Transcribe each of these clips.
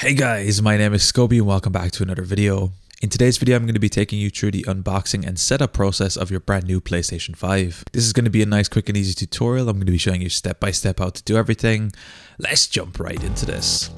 Hey guys, my name is Scoby and welcome back to another video. In today's video, I'm going to be taking you through the unboxing and setup process of your brand new PlayStation 5. This is going to be a nice, quick and easy tutorial. I'm going to be showing you step by step how to do everything. Let's jump right into this.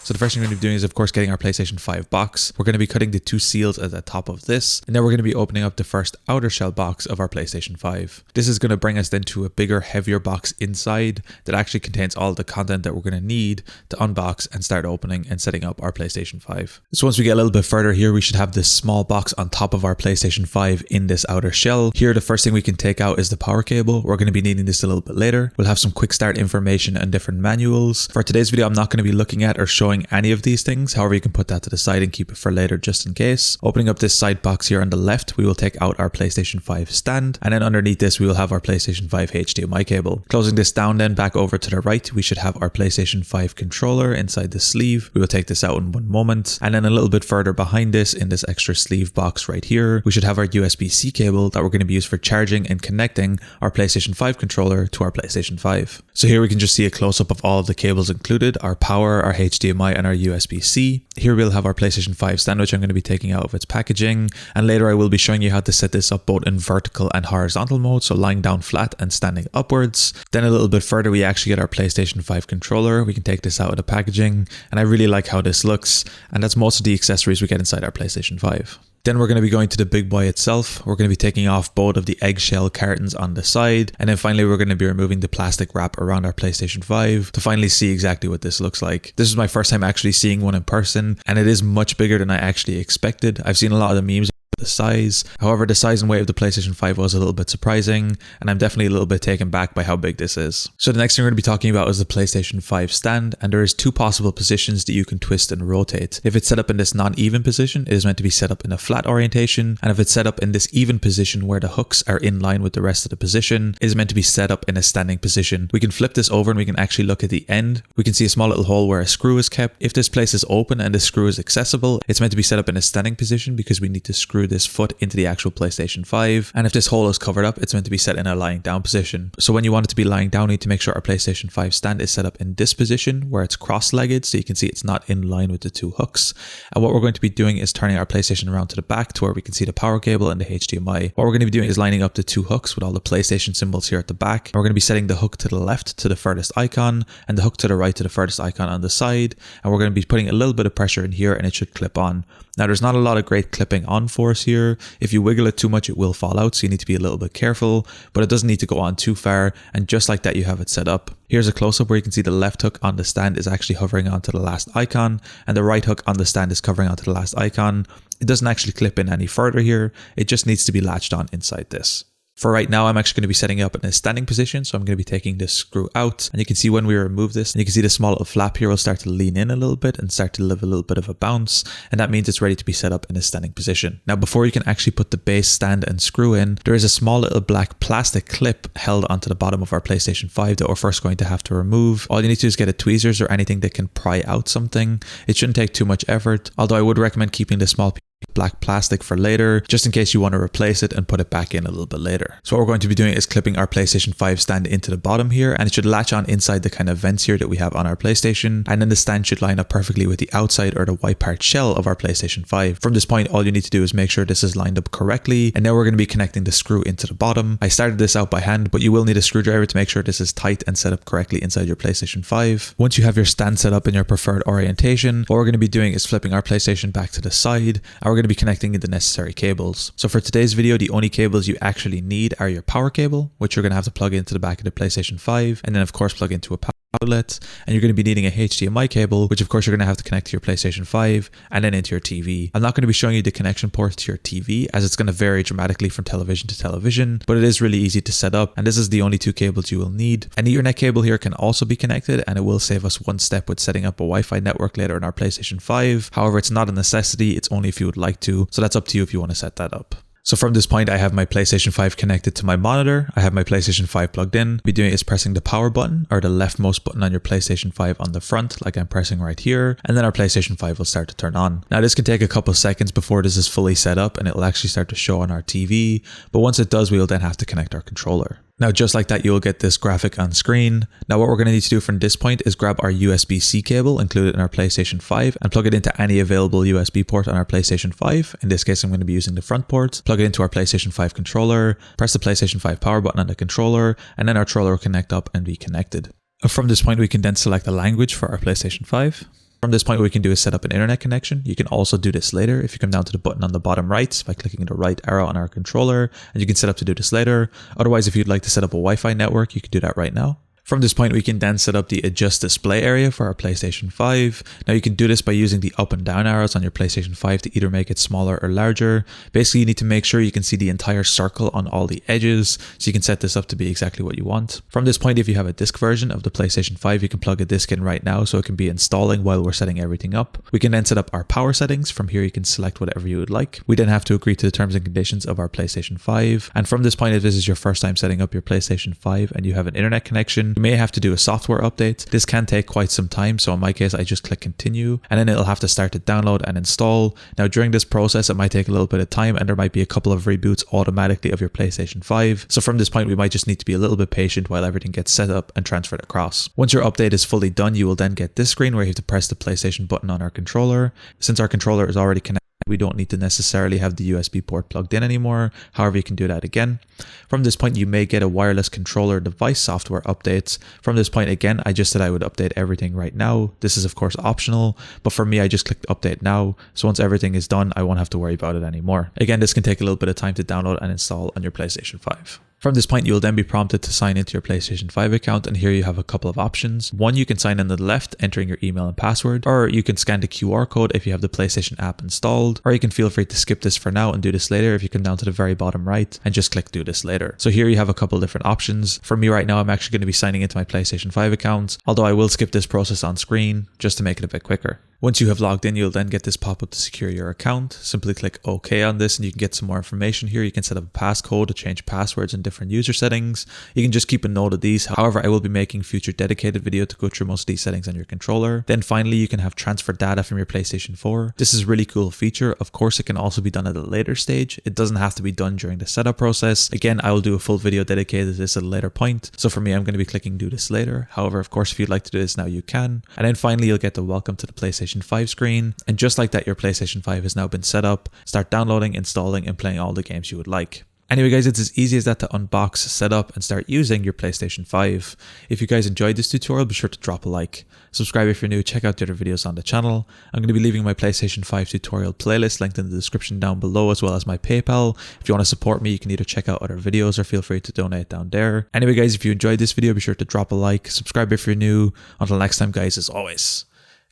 So the first thing we're going to be doing is of course getting our PlayStation 5 box. We're going to be cutting the two seals at the top of this, and then we're going to be opening up the first outer shell box of our PlayStation 5. This is going to bring us then to a bigger, heavier box inside that actually contains all the content that we're going to need to unbox and start opening and setting up our PlayStation 5. So once we get a little bit further here, we should have this small box on top of our PlayStation 5 in this outer shell. Here, the first thing we can take out is the power cable. We're going to be needing this a little bit later. We'll have some quick start information and different manuals. For today's video, I'm not going to be looking at or showing any of these things. However, you can put that to the side and keep it for later just in case. Opening up this side box here on the left, we will take out our PlayStation 5 stand, and then underneath this we will have our PlayStation 5 HDMI cable. Closing this down then back over to the right, we should have our PlayStation 5 controller inside the sleeve. We will take this out in one moment, and then a little bit further behind this in this extra sleeve box right here, we should have our USB-C cable that we're going to be used for charging and connecting our PlayStation 5 controller to our PlayStation 5. So here we can just see a close-up of all of the cables included, our power, our HDMI and our USB-C. Here we'll have our PlayStation 5 stand, which I'm going to be taking out of its packaging, and later I will be showing you how to set this up both in vertical and horizontal mode, so lying down flat and standing upwards. Then a little bit further we actually get our PlayStation 5 controller. We can take this out of the packaging, and I really like how this looks, and that's most of the accessories we get inside our PlayStation 5. Then we're going to be going to the big boy itself. We're going to be taking off both of the eggshell cartons on the side, and then finally we're going to be removing the plastic wrap around our PlayStation 5 to finally see exactly what this looks like. This is my first time actually seeing one in person, and it is much bigger than I actually expected. I've seen a lot of the memes the size. However, the size and weight of the PlayStation 5 was a little bit surprising, and I'm definitely a little bit taken back by how big this is. So the next thing we're going to be talking about is the PlayStation 5 stand, and there is two possible positions that you can twist and rotate. If it's set up in this non-even position, it is meant to be set up in a flat orientation, and if it's set up in this even position where the hooks are in line with the rest of the position, it is meant to be set up in a standing position. We can flip this over and we can actually look at the end. We can see a small little hole where a screw is kept. If this place is open and the screw is accessible, it's meant to be set up in a standing position because we need to screw this foot into the actual PlayStation 5, and if this hole is covered up, it's meant to be set in a lying down position. So when you want it to be lying down, you need to make sure our PlayStation 5 stand is set up in this position where it's cross-legged, so you can see it's not in line with the two hooks. And what we're going to be doing is turning our PlayStation around to the back to where we can see the power cable and the HDMI. What we're going to be doing is lining up the two hooks with all the PlayStation symbols here at the back. And we're going to be setting the hook to the left to the furthest icon and the hook to the right to the furthest icon on the side, and we're going to be putting a little bit of pressure in here and it should clip on. Now there's not a lot of great clipping on force here. If you wiggle it too much, it will fall out, so you need to be a little bit careful, but it doesn't need to go on too far, and just like that you have it set up. Here's a close-up where you can see the left hook on the stand is actually hovering onto the last icon, and the right hook on the stand is covering onto the last icon. It doesn't actually clip in any further here, it just needs to be latched on inside this. For right now, I'm actually going to be setting it up in a standing position, so I'm going to be taking this screw out, and you can see when we remove this, and you can see the small little flap here will start to lean in a little bit and start to leave a little bit of a bounce, and that means it's ready to be set up in a standing position. Now, before you can actually put the base stand and screw in, there is a small little black plastic clip held onto the bottom of our PlayStation 5 that we're first going to have to remove. All you need to do is get a tweezers or anything that can pry out something. It shouldn't take too much effort, although I would recommend keeping this small black plastic for later, just in case you want to replace it and put it back in a little bit later. So what we're going to be doing is clipping our PlayStation 5 stand into the bottom here, and it should latch on inside the kind of vents here that we have on our PlayStation, and then the stand should line up perfectly with the outside or the white part shell of our PlayStation 5. From this point, all you need to do is make sure this is lined up correctly, and now we're going to be connecting the screw into the bottom. I started this out by hand, but you will need a screwdriver to make sure this is tight and set up correctly inside your PlayStation 5. Once you have your stand set up in your preferred orientation, what we're going to be doing is flipping our PlayStation back to the side, and we're going to be connecting the necessary cables. So for today's video, the only cables you actually need are your power cable, which you're going to have to plug into the back of the PlayStation 5, and then of course plug into a power outlet, and you're going to be needing a HDMI cable, which of course you're going to have to connect to your PlayStation 5 and then into your TV. I'm not going to be showing you the connection ports to your TV as it's going to vary dramatically from television to television, but it is really easy to set up, and this is the only two cables you will need. An Ethernet cable here can also be connected, and it will save us one step with setting up a Wi-Fi network later on our PlayStation 5. However, it's not a necessity, it's only if you would like to, so that's up to you if you want to set that up. So from this point, I have my PlayStation 5 connected to my monitor. I have my PlayStation 5 plugged in. What I'll be doing is pressing the power button or the leftmost button on your PlayStation 5 on the front, like I'm pressing right here, and then our PlayStation 5 will start to turn on. Now this can take a couple seconds before this is fully set up and it will actually start to show on our TV, but once it does, we will then have to connect our controller. Now, just like that, you'll get this graphic on screen. Now, what we're going to need to do from this point is grab our USB-C cable included in our PlayStation 5 and plug it into any available USB port on our PlayStation 5. In this case, I'm going to be using the front port. Plug it into our PlayStation 5 controller, press the PlayStation 5 power button on the controller, and then our controller will connect up and be connected. From this point, we can then select the language for our PlayStation 5. From this point, what we can do is set up an internet connection. You can also do this later if you come down to the button on the bottom right by clicking the right arrow on our controller, and you can set up to do this later. Otherwise, if you'd like to set up a Wi-Fi network, you can do that right now. From this point, we can then set up the adjust display area for our PlayStation 5. Now you can do this by using the up and down arrows on your PlayStation 5 to either make it smaller or larger. Basically, you need to make sure you can see the entire circle on all the edges, so you can set this up to be exactly what you want. From this point, if you have a disc version of the PlayStation 5, you can plug a disc in right now so it can be installing while we're setting everything up. We can then set up our power settings. From here, you can select whatever you would like. We then have to agree to the terms and conditions of our PlayStation 5. And from this point, if this is your first time setting up your PlayStation 5 and you have an internet connection, you may have to do a software update. This can take quite some time, so in my case I just click continue and then it'll have to start to download and install. Now during this process it might take a little bit of time and there might be a couple of reboots automatically of your PlayStation 5, so from this point we might just need to be a little bit patient while everything gets set up and transferred across. Once your update is fully done, you will then get this screen where you have to press the PlayStation button on our controller. Since our controller is already connected, we don't need to necessarily have the USB port plugged in anymore. However, you can do that again. From this point, you may get a wireless controller device software updates. From this point, again, I just said I would update everything right now. This is of course optional, but for me, I just clicked update now. So once everything is done, I won't have to worry about it anymore. Again, this can take a little bit of time to download and install on your PlayStation 5. From this point, you'll then be prompted to sign into your PlayStation 5 account, and here you have a couple of options. One, you can sign in on the left, entering your email and password, or you can scan the QR code if you have the PlayStation app installed, or you can feel free to skip this for now and do this later if you come down to the very bottom right and just click do this later. So here you have a couple of different options. For me right now, I'm actually going to be signing into my PlayStation 5 account, although I will skip this process on screen just to make it a bit quicker. Once you have logged in, you'll then get this pop-up to secure your account. Simply click OK on this and you can get some more information here. You can set up a passcode to change passwords and different user settings. You can just keep a note of these. However, I will be making future dedicated video to go through most of these settings on your controller. Then finally, you can have transfer data from your PlayStation 4. This is a really cool feature. Of course, it can also be done at a later stage. It doesn't have to be done during the setup process. Again, I will do a full video dedicated to this at a later point. So for me, I'm going to be clicking do this later. However, of course, if you'd like to do this now, you can. And then finally, you'll get the welcome to the PlayStation 5 screen. And just like that, your PlayStation 5 has now been set up. Start downloading, installing, and playing all the games you would like. Anyway guys, it's as easy as that to unbox, set up, and start using your PlayStation 5. If you guys enjoyed this tutorial, be sure to drop a like. Subscribe if you're new, check out the other videos on the channel. I'm going to be leaving my PlayStation 5 tutorial playlist linked in the description down below, as well as my PayPal. If you want to support me, you can either check out other videos or feel free to donate down there. Anyway guys, if you enjoyed this video, be sure to drop a like, subscribe if you're new. Until next time guys, as always,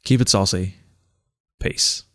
keep it saucy. Peace.